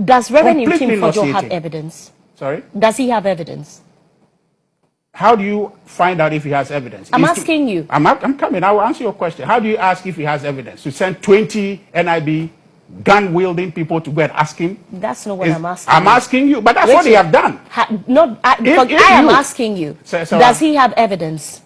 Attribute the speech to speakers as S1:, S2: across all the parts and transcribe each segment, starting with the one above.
S1: Does Reverend Ntim have evidence?
S2: Sorry?
S1: Does he have evidence?
S2: How do you find out if he has evidence?
S1: I'm asking you.
S2: I'm coming. I will answer your question. How do you ask if he has evidence? To send 20 NIB gun-wielding people to go and ask him?
S1: That's not what I'm asking.
S2: I'm asking you, but that's what they have done.
S1: I am asking you. Does he have evidence?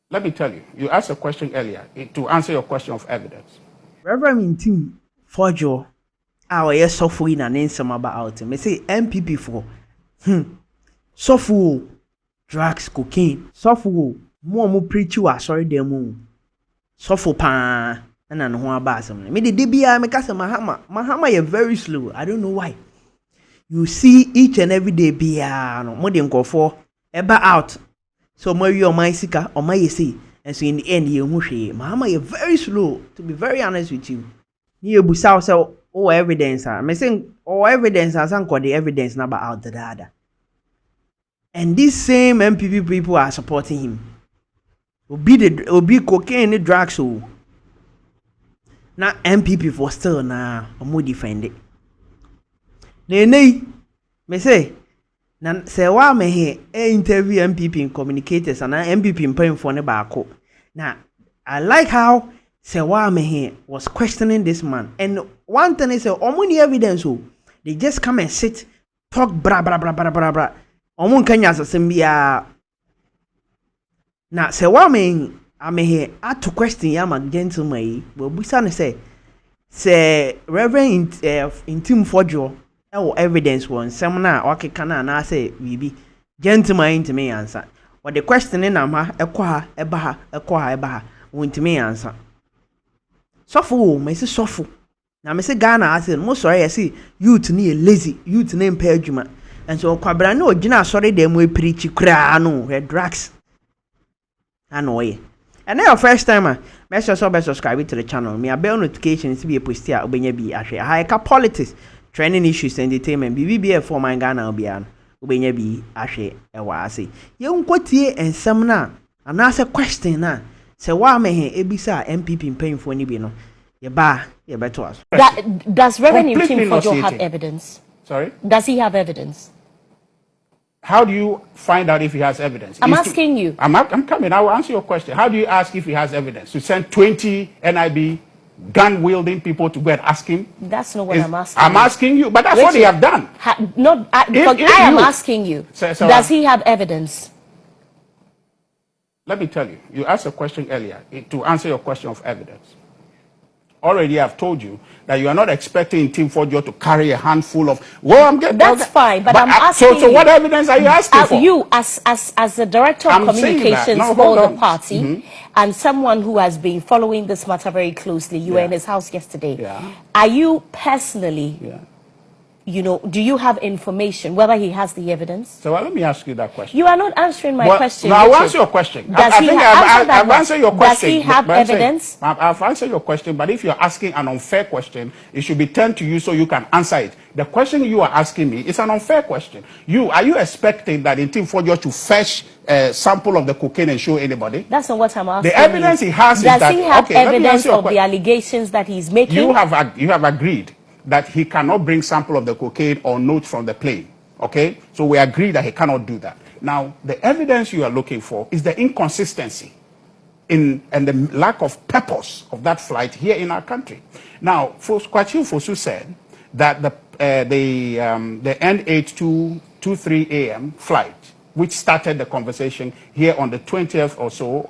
S2: Let me tell you. You asked a question earlier to answer your question of evidence.
S3: Reverend Ntim Fojo, our yes software in an answer about him. I say MPP for software, drugs, cocaine, software, more preach you are sorry demo. Software pan and an one basam. Me the DBI make us Mahama is very slow. I don't know why. You see each and every day be more than go for ever out. So Mary or my sika or my say. And so in the end, you mushy. Mahama is very slow, to be very honest with you. You busa so all evidence. I'm saying all evidence has got the evidence number out the data. And these same MPP people are supporting him. Will be cocaine and drugs. So now MPP for still now more defend it. Nay, me say. Na Serwaah Amihere interview MPP in communicators and MPP in paying for nebako. Now, I like how Serwaah Amihere was questioning this man. And one thing is, omuni evidence, they just come and sit, talk bra bra bra bra bra bra. Omun Kenya Sambia. Now, Serwaah Amihere had to question Yama gentleman. But we say Reverend Ntim Fojo. Evidence one seminar or kana na say we be gentleman to me answer. What the questioning ama ebaha won't me answer. Sofo, me say sofo. Na me say Ghana ase mo sorry I see youth ni lazy, youth name perjuma. And so kwabra no gina sorry dem we preach kra no drugs. Anoye. And now first time make sure subscribe to the channel. Me a bell notifications be a post here obenya bi ahwe. High politics. Trending issues, entertainment, BBBF for my Ghana Obian, Ubenya B, Ashe, Ewasi. You quote and some na, and ask a question na. Serwaah Amihere, Ebisa, MPP paying for Nibino. You better us.
S1: Does Reverend Ntim have evidence?
S2: Sorry?
S1: Does he have evidence?
S2: How do you find out if he has evidence?
S1: I'm asking you.
S2: I'm coming. I will answer your question. How do you ask if he has evidence? To send 20 NIB gun-wielding people to go and ask him?
S1: That's not what I'm asking.
S2: I'm asking you, but that's what they have done.
S1: I am asking you. Does he have evidence?
S2: Let me tell you. You asked a question earlier to answer your question of evidence. Already I've told you that you are not expecting Ntim Fojo to carry a handful of. Well, I'm getting.
S1: That's fine, but I'm asking.
S2: So what evidence are you asking for?
S1: You, as the director of communications for the party, and someone who has been following this matter very closely, you were in his house yesterday.
S2: Yeah.
S1: Are you personally? Yeah. You know, do you have information whether he has the evidence?
S2: So let me ask you that question.
S1: You are not answering my question.
S2: No, I'll answer your question. I've answered your question.
S1: Does he have evidence?
S2: I've answered your question, but if you're asking an unfair question, it should be turned to you so you can answer it. The question you are asking me is an unfair question. Are you expecting that Ntim Fojo to fetch a sample of the cocaine and show anybody?
S1: That's not what I'm asking.
S2: The evidence he has is that.
S1: Does he have evidence of the allegations that he's making?
S2: You have agreed that he cannot bring sample of the cocaine or notes from the plane. Okay? So we agree that he cannot do that. Now, the evidence you are looking for is the inconsistency and the lack of purpose of that flight here in our country. Now, Quěstion Fosu said that the N8223 AM flight, which started the conversation here on the 20th or so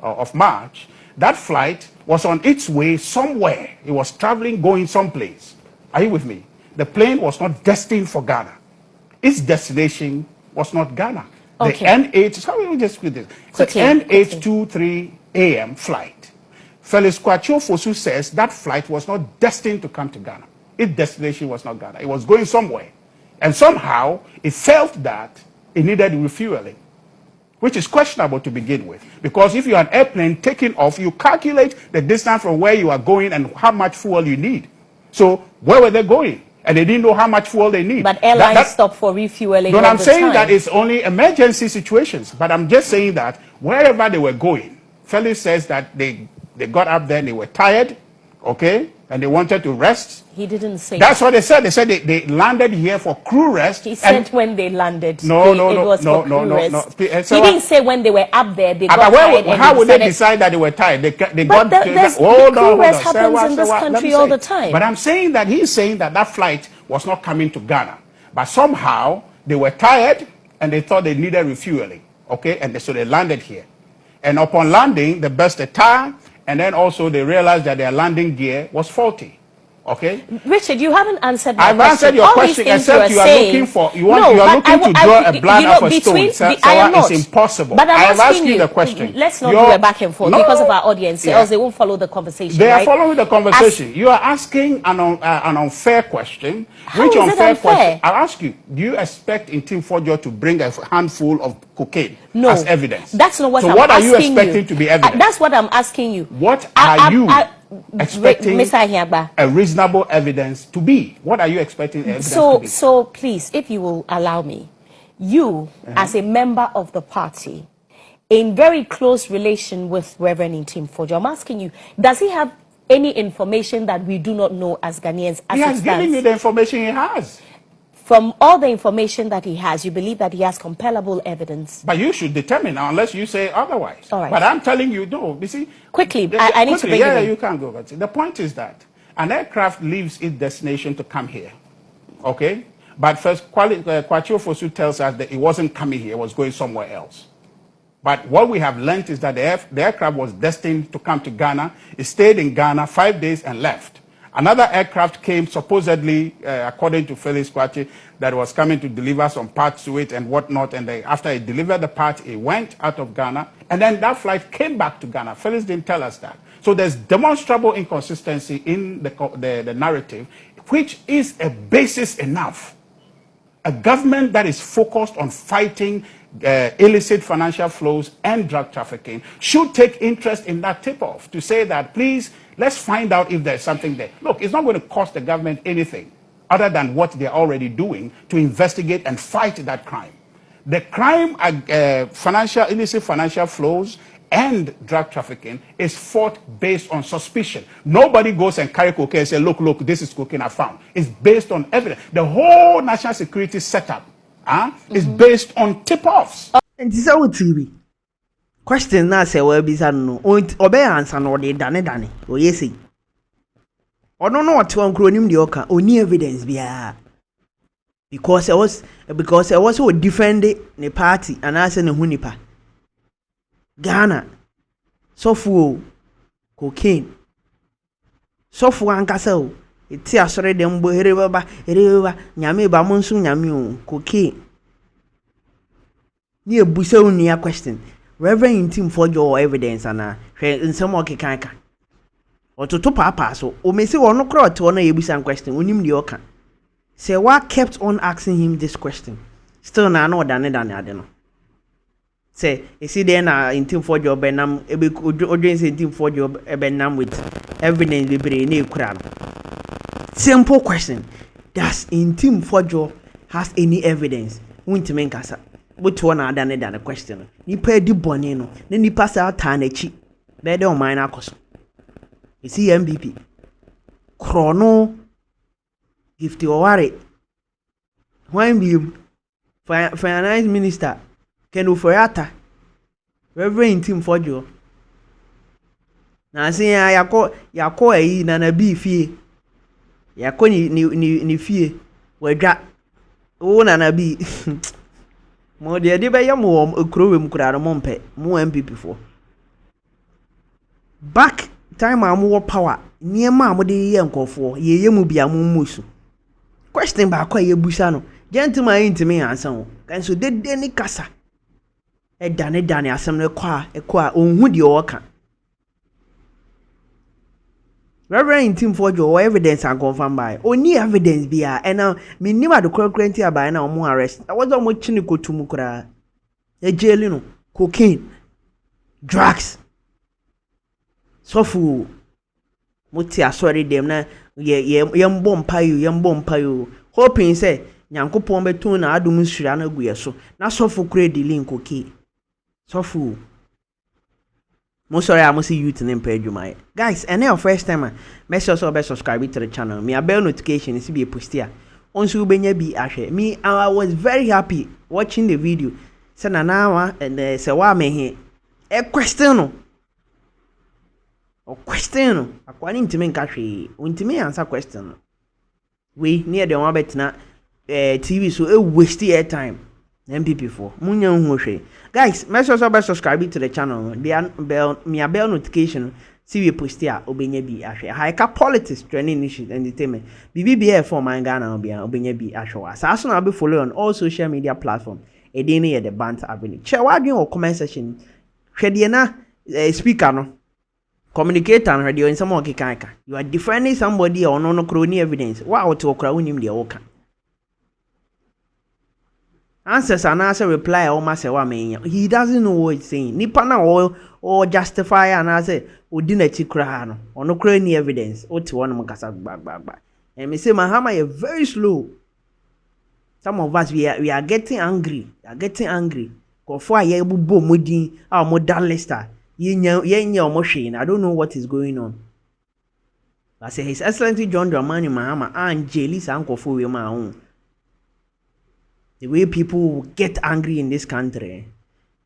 S2: of March, that flight was on its way somewhere. It was traveling, going someplace. Are you with me? The plane was not destined for Ghana. Its destination was not Ghana.
S1: Okay.
S2: The N823 AM flight. Felix Quěstion Fosu says that flight was not destined to come to Ghana. Its destination was not Ghana. It was going somewhere. And somehow it felt that it needed refueling, which is questionable to begin with. Because if you're an airplane taking off, you calculate the distance from where you are going and how much fuel you need. So where were they going? And they didn't know how much fuel they need.
S1: But airlines stop for refueling.
S2: No, I'm saying that it's only emergency situations. But I'm just saying that wherever they were going, Felix says that they got up there and they were tired okay, and they wanted to rest.
S1: He didn't say
S2: that's what they said. They said they landed here for crew rest.
S1: He said when they landed.
S2: No.
S1: He didn't say when they were up there. They got tired.
S2: How would they decide that they were tired? They
S1: but
S2: got
S1: crew rest happens in this country all the time.
S2: But I'm saying that he's saying that flight was not coming to Ghana, but somehow they were tired and they thought they needed refueling. Okay, and so they landed here, and upon landing, they burst a tire, and then also they realized that their landing gear was faulty. Okay,
S1: Richard, you haven't answered my
S2: question.
S1: I've
S2: answered your question, except you are looking for you are looking to draw a blood off a stone. It's impossible.
S1: But
S2: I have asked you the question.
S1: Let's not do a back and forth because of our audience, else they won't follow the conversation.
S2: They are following the conversation. You are asking an unfair question. Which unfair question? I'll ask you. Do you expect Ntim Fordjour to bring a handful of cocaine as evidence?
S1: That's not what
S2: I'm asking you. So what are you expecting to be evidence?
S1: That's what I'm asking you.
S2: What are you expecting a reasonable evidence to be? What are you expecting evidence to be?
S1: So please, if you will allow me, you as a member of the party, in very close relation with Reverend Ntim Fordjour, I'm asking you, does he have any information that we do not know as Ghanaians?
S2: He has given you the information he has.
S1: From all the information that he has, you believe that he has compellable evidence.
S2: But you should determine unless you say otherwise.
S1: All right.
S2: But I'm telling you, no. You see,
S1: quickly, I need to bring it in.
S2: You can't go. But the point is that an aircraft leaves its destination to come here. Okay? But first, Quěstion Fosu tells us that it wasn't coming here, it was going somewhere else. But what we have learned is that the aircraft was destined to come to Ghana. It stayed in Ghana 5 days and left. Another aircraft came, supposedly, according to Felix Kwakye, that was coming to deliver some parts to it and whatnot. And after it delivered the parts, it went out of Ghana. And then that flight came back to Ghana. Felix didn't tell us that. So there's demonstrable inconsistency in the narrative, which is a basis enough. A government that is focused on fighting illicit financial flows and drug trafficking should take interest in that tip-off to say that, please, let's find out if there's something there. Look, it's not going to cost the government anything other than what they're already doing to investigate and fight that crime. The crime, illicit financial flows and drug trafficking is fought based on suspicion. Nobody goes and carry cocaine and say, look, this is cocaine I found. It's based on evidence. The whole national security setup is based on tip-offs.
S3: And this is our TV. Question now say well be no. Obey answer no dey dane. O yes. O no what one kronim dey oka. Oni evidence bia. Because I was so defend the party and I say ne hu nipa. Ghana sofu cocaine. Sofu ankasa o. Eti asore dem bo here baba nyame ba monsu nyame o cocaine. Ni ebusa unia question. Reverend Ntim Fordjour evidence ana hwe nsem okekanka ototo papa so o mesi wono krot wono yebusan question onim de oka Serwaah kept on asking him this question still na no dane ade no say esi there na Ntim Fordjour benam ebe odwen se Ntim Fordjour benam with evidence bebre na ekura simple question, does Ntim Fordjour has any evidence untime nkasa but one other than a question. Ni pay di bonino, then ni pass out tanechi. Better on mine akos. You see MVP. Chrono gift your worry. When be finance minister Ken Uforiata Reverend Ntim Fordjour. Na say yako e na bi fie. Yako ni fie. Wedwa. O na bi mo de be ya mo okrowe mu kura mo mpe mo MPP for back time am wo power niema am de ye nkofo ye mu bia mo musu question ba kwa ye busa no gentleman intimi ansan wo kan so de ni kasa e dane asem no kwa onhu de o ka Reverend Ntim Fordjour evidence and confirm by only evidence bia and now me nima the current by now mo arrest I was almost chiniko to mu kura e jail no cocaine drugs sofu muti asori dem na yembo mpayo hoping say nyankopon betun na adum nsura na guye so na sofu kura di link cocaine sofu Most sorry, I must see you to name page my guys. And now first time, make sure so subscribe to the channel. Me a bell notification is be a post here. Also, benye be ashe. Me, I was very happy watching the video. Say na now and Serwaah Amihere a question. O question. Akwani ntimi nka hwe. Ntimi answer question. We near the one betina TV so a waste air time. MPP for munya hu hwe. Guys, make sure so subscribe to the channel. Bell notification. See we post here obenye bi ahwe. Haika politics, training issues, entertainment. BBBF for my Ghana obenye bi ahwe. So as be follow on all social media platforms. Edeni the Banter Avenue. Share what you comment section. Hwede na speaker no. Communicator and radio in some kika. You are defending somebody or no crony evidence. Wow to okra unim de oka. Answers and answer reply almost Serwaah Amihere. He doesn't know what he's saying. Nipa na or justify and answer odina tikra no. Or no crony evidence. O ti one mukasa back. And me say Mahama is very slow. Some of us we are getting angry. We are getting angry. Kofo aye bubo modin our modern lister. I don't know what is going on. I say His Excellency John Dramani Mahama and Jelisa Ankofo we my own. The way people get angry in this country.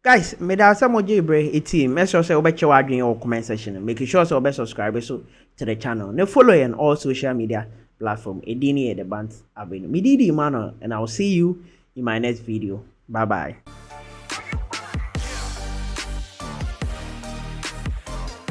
S3: Guys, me da some bre eti make sure say obeche wadwen your comment section. Make sure so be subscribe so to the channel. Ne follow on all social media platform. Edini the Banter Avenue. Me Didi Emmanuel and I'll see you in my next video. Bye bye.